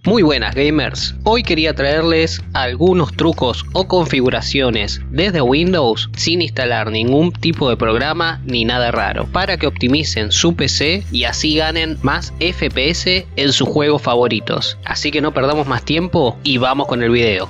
Muy buenas gamers, hoy quería traerles algunos trucos o configuraciones desde Windows sin instalar ningún tipo de programa ni nada raro para que optimicen su PC y así ganen más FPS en sus juegos favoritos. Así que no perdamos más tiempo y vamos con el video.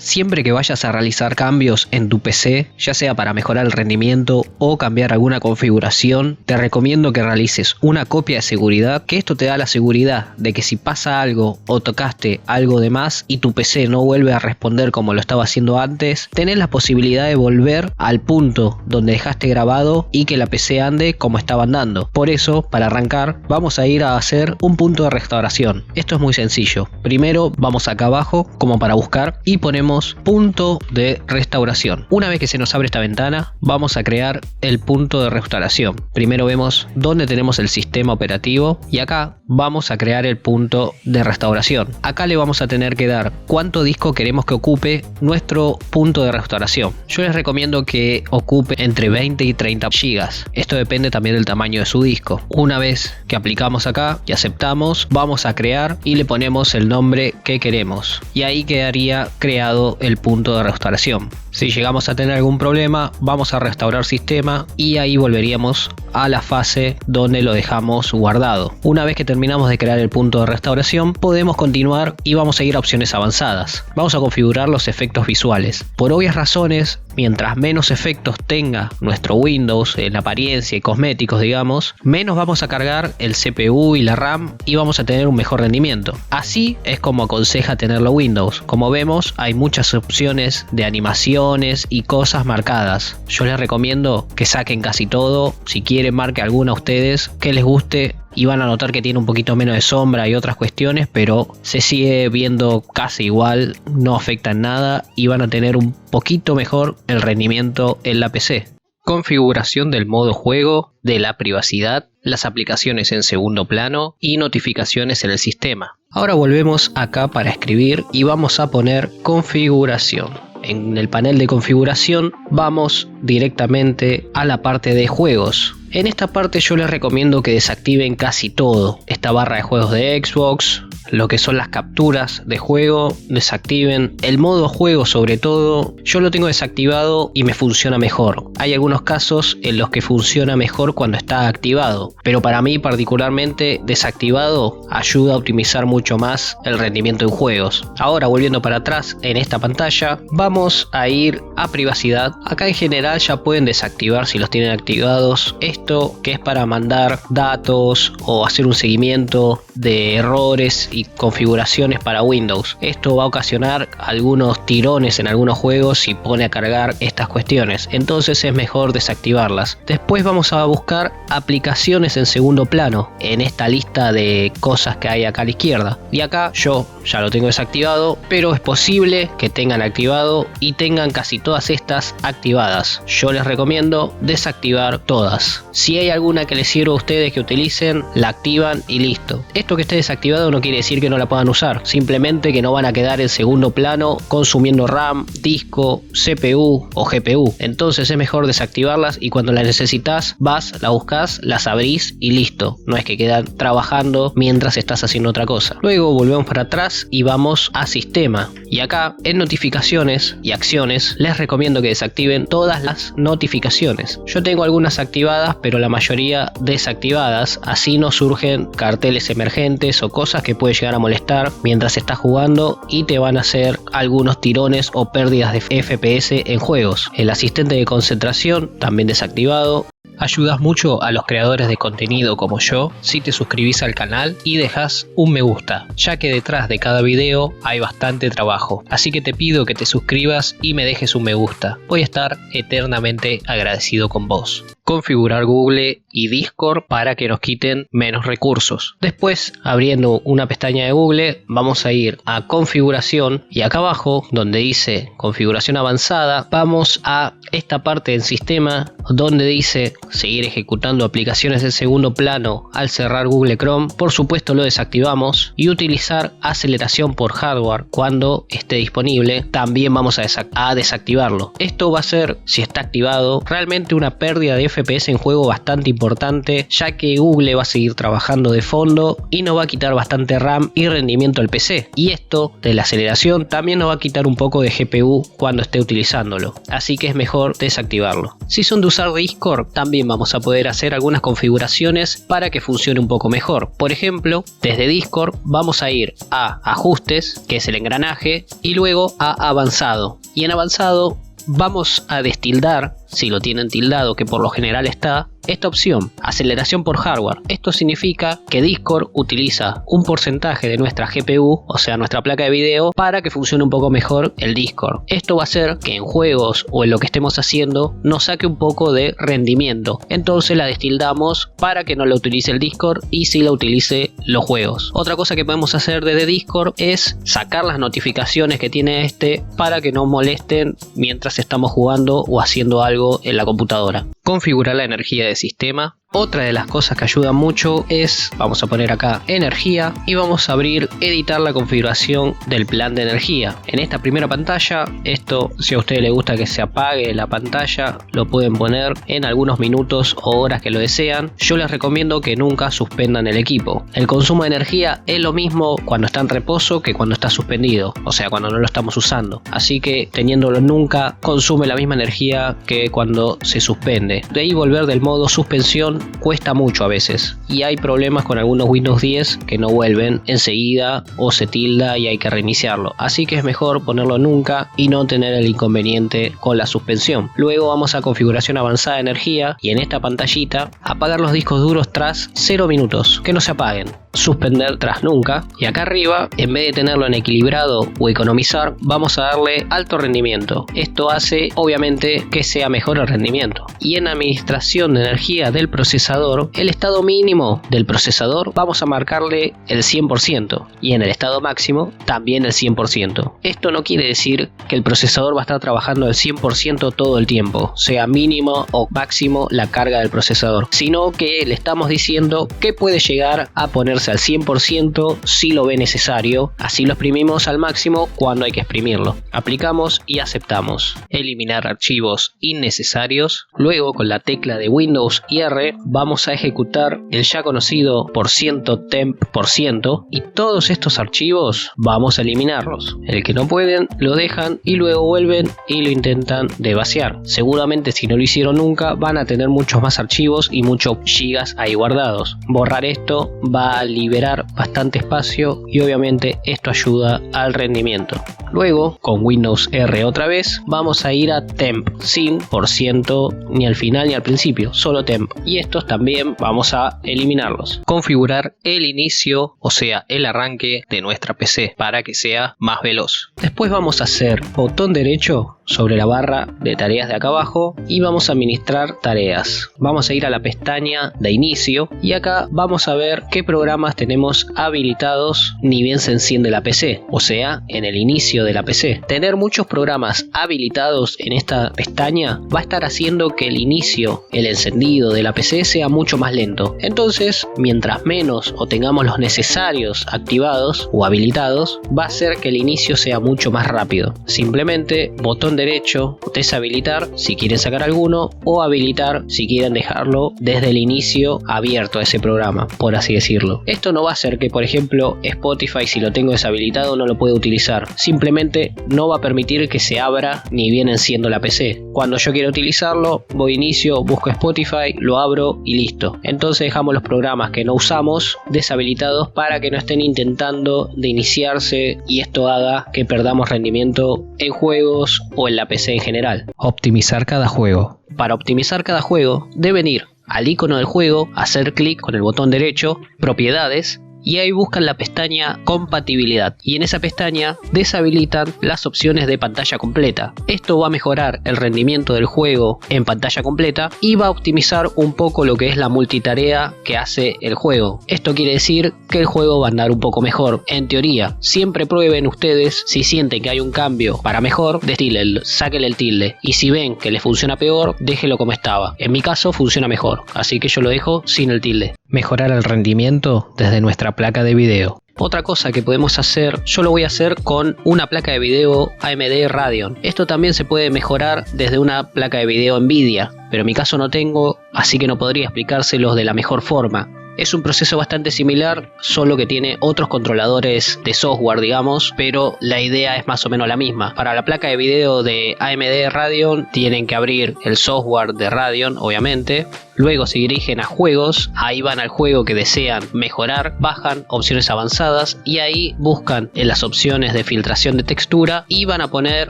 Siempre que vayas a realizar cambios en tu PC, ya sea para mejorar el rendimiento o cambiar alguna configuración, te recomiendo que realices una copia de seguridad, que esto te da la seguridad de que si pasa algo o tocaste algo de más y tu PC no vuelve a responder como lo estaba haciendo antes, tenés la posibilidad de volver al punto donde dejaste grabado y que la PC ande como estaba andando. Por eso, para arrancar, vamos a ir a hacer un punto de restauración. Esto es muy sencillo. Primero vamos acá abajo como para buscar y ponemos punto de restauración. Una vez que se nos abre esta ventana, vamos a crear el punto de restauración. Primero vemos dónde tenemos el sistema operativo y acá vamos a crear el punto de restauración. Acá le vamos a tener que dar cuánto disco queremos que ocupe nuestro punto de restauración. Yo les recomiendo que ocupe entre 20 y 30 GB. Esto depende también del tamaño de su disco. Una vez que aplicamos acá y aceptamos, vamos a crear y le ponemos el nombre que queremos. Y ahí quedaría creado el punto de restauración. Si llegamos a tener algún problema, vamos a restaurar sistema y ahí volveríamos a la fase donde lo dejamos guardado. Una vez que terminamos de crear el punto de restauración, podemos continuar y vamos a ir a opciones avanzadas. Vamos a configurar los efectos visuales. Por obvias razones, mientras menos efectos tenga nuestro Windows en apariencia y cosméticos, digamos, menos vamos a cargar el CPU y la RAM y vamos a tener un mejor rendimiento. Así es como aconseja tenerlo Windows. Como vemos, hay muchas opciones de animaciones y cosas marcadas. Yo les recomiendo que saquen casi todo. Si quieren, marque alguna a ustedes que les guste y van a notar que tiene un poquito menos de sombra y otras cuestiones, pero se sigue viendo casi igual, no afecta en nada y van a tener un poquito mejor el rendimiento en la PC. Configuración del modo juego, de la privacidad, las aplicaciones en segundo plano y notificaciones en el sistema. Ahora volvemos acá para escribir y vamos a poner configuración. En el panel de configuración vamos directamente a la parte de juegos. En esta parte yo les recomiendo que desactiven casi todo. Esta barra de juegos de Xbox, lo que son las capturas de juego, desactiven. El modo juego sobre todo, yo lo tengo desactivado y me funciona mejor. Hay algunos casos en los que funciona mejor cuando está activado, pero para mí particularmente desactivado ayuda a optimizar mucho más el rendimiento en juegos. Ahora volviendo para atrás en esta pantalla, vamos a ir a privacidad. Acá en general ya pueden desactivar si los tienen activados. Esto que es para mandar datos o hacer un seguimiento de errores y configuraciones para Windows. Esto va a ocasionar algunos tirones en algunos juegos si pone a cargar estas cuestiones. Entonces es mejor desactivarlas. Después vamos a buscar aplicaciones en segundo plano en esta lista de cosas que hay acá a la izquierda. Y acá yo ya lo tengo desactivado, pero es posible que tengan activado y tengan casi todas estas activadas. Yo les recomiendo desactivar todas. Si hay alguna que les sirva a ustedes que utilicen, la activan y listo. Esto que esté desactivado no quiere decir que no la puedan usar, simplemente que no van a quedar en segundo plano consumiendo RAM, disco, CPU o GPU. Entonces es mejor desactivarlas y cuando las necesitas vas, la buscas, las abrís y listo. No es que quedan trabajando mientras estás haciendo otra cosa. Luego volvemos para atrás y vamos a sistema. Y acá en notificaciones y acciones les recomiendo que desactiven todas las notificaciones. Yo tengo algunas activadas, pero la mayoría desactivadas, así no surgen carteles emergentes o cosas que pueden llegar a molestar mientras estás jugando y te van a hacer algunos tirones o pérdidas de FPS en juegos. El asistente de concentración también desactivado. Ayudas mucho a los creadores de contenido como yo si te suscribís al canal y dejas un me gusta, ya que detrás de cada video hay bastante trabajo. Así que te pido que te suscribas y me dejes un me gusta. Voy a estar eternamente agradecido con vos. Configurar Google y Discord para que nos quiten menos recursos. Después, abriendo una pestaña de Google, vamos a ir a configuración y acá abajo donde dice configuración avanzada, vamos a esta parte del sistema donde dice seguir ejecutando aplicaciones en segundo plano al cerrar Google Chrome. Por supuesto lo desactivamos y utilizar aceleración por hardware cuando esté disponible. También vamos a desactivarlo. Esto va a ser, si está activado, realmente una pérdida de FPS en juego bastante importante, ya que Google va a seguir trabajando de fondo y nos va a quitar bastante RAM y rendimiento al PC. Y esto de la aceleración también nos va a quitar un poco de GPU cuando esté utilizándolo, así que es mejor desactivarlo. Si son de usar Discord, también vamos a poder hacer algunas configuraciones para que funcione un poco mejor. Por ejemplo, desde Discord vamos a ir a ajustes, que es el engranaje, y luego a avanzado. Y en avanzado vamos a destildar, si lo tienen tildado, que por lo general está, esta opción, aceleración por hardware. Esto significa que Discord utiliza un porcentaje de nuestra GPU, o sea nuestra placa de video, para que funcione un poco mejor el Discord. Esto va a hacer que en juegos o en lo que estemos haciendo nos saque un poco de rendimiento. Entonces la destildamos para que no la utilice el Discord y sí la utilice los juegos. Otra cosa que podemos hacer desde Discord es sacar las notificaciones que tiene este para que no molesten mientras estamos jugando o haciendo algo en la computadora. Configurar la energía de sistema. Otra de las cosas que ayuda mucho es, vamos a poner acá energía y vamos a abrir editar la configuración del plan de energía. En esta primera pantalla, esto si a ustedes les gusta que se apague la pantalla, lo pueden poner en algunos minutos o horas que lo desean. Yo les recomiendo que nunca suspendan el equipo. El consumo de energía es lo mismo cuando está en reposo que cuando está suspendido, o sea cuando no lo estamos usando. Así que teniéndolo nunca consume la misma energía que cuando se suspende. De ahí volver del modo suspensión cuesta mucho a veces y hay problemas con algunos Windows 10 que no vuelven enseguida o se tilda y hay que reiniciarlo, así que es mejor ponerlo nunca y no tener el inconveniente con la suspensión. Luego vamos a configuración avanzada de energía y en esta pantallita apagar los discos duros tras 0 minutos, que no se apaguen. Suspender tras nunca, y acá arriba en vez de tenerlo en equilibrado o economizar vamos a darle alto rendimiento. Esto hace obviamente que sea mejor el rendimiento. Y en administración de energía del procesador, el estado mínimo del procesador vamos a marcarle el 100% y en el estado máximo también el 100%. Esto no quiere decir que el procesador va a estar trabajando al 100% todo el tiempo, sea mínimo o máximo la carga del procesador, sino que le estamos diciendo que puede llegar a ponerse al 100% si lo ve necesario, así lo exprimimos al máximo cuando hay que exprimirlo. Aplicamos y aceptamos. Eliminar archivos innecesarios. Luego con la tecla de Windows y R vamos a ejecutar el ya conocido %temp% y todos estos archivos vamos a eliminarlos. El que no pueden lo dejan y luego vuelven y lo intentan de vaciar. Seguramente si no lo hicieron nunca van a tener muchos más archivos y muchos gigas ahí guardados. Borrar esto va a liberar bastante espacio y obviamente esto ayuda al rendimiento. Luego con Windows R otra vez vamos a ir a temp sin % ni al final ni al principio, solo temp, y estos también vamos a eliminarlos. Configurar el inicio, o sea el arranque de nuestra PC para que sea más veloz. Después vamos a hacer botón derecho sobre la barra de tareas de acá abajo y vamos a administrar tareas. Vamos a ir a la pestaña de inicio y acá vamos a ver qué programas tenemos habilitados ni bien se enciende la PC, o sea en el inicio de la PC. Tener muchos programas habilitados en esta pestaña va a estar haciendo que el inicio, el encendido de la PC sea mucho más lento. Entonces mientras menos o tengamos los necesarios activados o habilitados, va a hacer que el inicio sea mucho más rápido. Simplemente botón derecho, deshabilitar si quieren sacar alguno o habilitar si quieren dejarlo desde el inicio abierto a ese programa, por así decirlo. Esto no va a hacer que por ejemplo Spotify, si lo tengo deshabilitado, no lo pueda utilizar. Simplemente no va a permitir que se abra ni bien enciendo la PC. Cuando yo quiero utilizarlo, voy a inicio, busco Spotify, lo abro y listo. Entonces dejamos los programas que no usamos deshabilitados para que no estén intentando de iniciarse y esto haga que perdamos rendimiento en juegos o en la PC en general. Optimizar cada juego. Para optimizar cada juego deben ir al icono del juego, hacer clic con el botón derecho, propiedades, y ahí buscan la pestaña compatibilidad y en esa pestaña deshabilitan las opciones de pantalla completa. Esto va a mejorar el rendimiento del juego en pantalla completa y va a optimizar un poco lo que es la multitarea que hace el juego. Esto quiere decir que el juego va a andar un poco mejor. En teoría, siempre prueben ustedes, si sienten que hay un cambio para mejor, destílenlo, sáquenle el tilde, y si ven que les funciona peor, déjenlo como estaba. En mi caso funciona mejor, así que yo lo dejo sin el tilde. mejorar el rendimiento desde nuestra placa de video. Otra cosa que podemos hacer, yo lo voy a hacer con una placa de video AMD Radeon. Esto también se puede mejorar desde una placa de video Nvidia, pero en mi caso no tengo, así que no podría explicárselos de la mejor forma. Es un proceso bastante similar, solo que tiene otros controladores de software, digamos, pero la idea es más o menos la misma. Para la placa de video de AMD Radeon tienen que abrir el software de Radeon, obviamente. Luego se dirigen a juegos, ahí van al juego que desean mejorar, bajan opciones avanzadas y ahí buscan en las opciones de filtración de textura y van a poner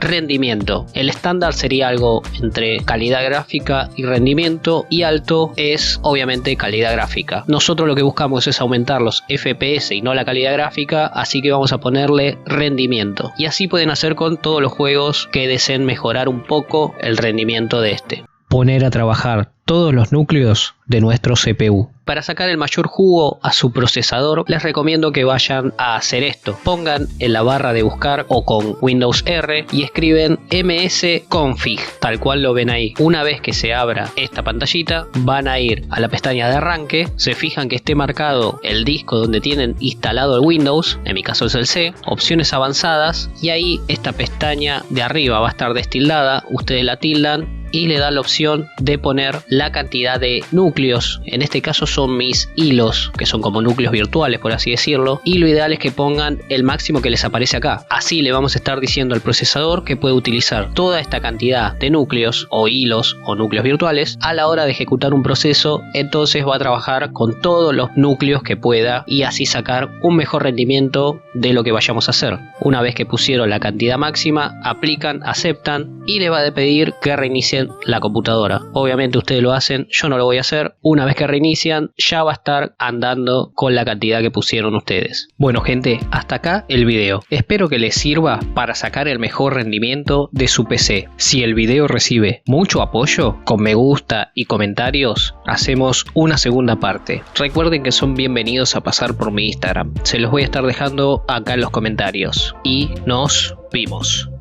rendimiento. El estándar sería algo entre calidad gráfica y rendimiento, y alto es obviamente calidad gráfica. Nosotros lo que buscamos es aumentar los FPS y no la calidad gráfica, así que vamos a ponerle rendimiento. Y así pueden hacer con todos los juegos que deseen mejorar un poco el rendimiento de este. Poner a trabajar todos los núcleos de nuestro CPU. Para sacar el mayor jugo a su procesador, les recomiendo que vayan a hacer esto. Pongan en la barra de buscar o con Windows R y escriben msconfig, tal cual lo ven ahí. Una vez que se abra esta pantallita, van a ir a la pestaña de arranque, se fijan que esté marcado el disco donde tienen instalado el Windows, en mi caso es el C, opciones avanzadas, y ahí esta pestaña de arriba va a estar destildada, ustedes la tildan y le da la opción de poner la cantidad de núcleos. En este caso son mis hilos, que son como núcleos virtuales, por así decirlo, y lo ideal es que pongan el máximo que les aparece acá. Así le vamos a estar diciendo al procesador que puede utilizar toda esta cantidad de núcleos o hilos o núcleos virtuales a la hora de ejecutar un proceso. Entonces va a trabajar con todos los núcleos que pueda y así sacar un mejor rendimiento de lo que vayamos a hacer. Una vez que pusieron la cantidad máxima, aplican, aceptan y le va a pedir que reinicien la computadora. Obviamente ustedes lo hacen, yo no lo voy a hacer. Una vez que reinician, ya va a estar andando con la cantidad que pusieron ustedes. Bueno gente, hasta acá el video. Espero que les sirva para sacar el mejor rendimiento de su PC. Si el video recibe mucho apoyo, con me gusta y comentarios, hacemos una segunda parte. Recuerden que son bienvenidos a pasar por mi Instagram. Se los voy a estar dejando acá en los comentarios. Y nos vimos.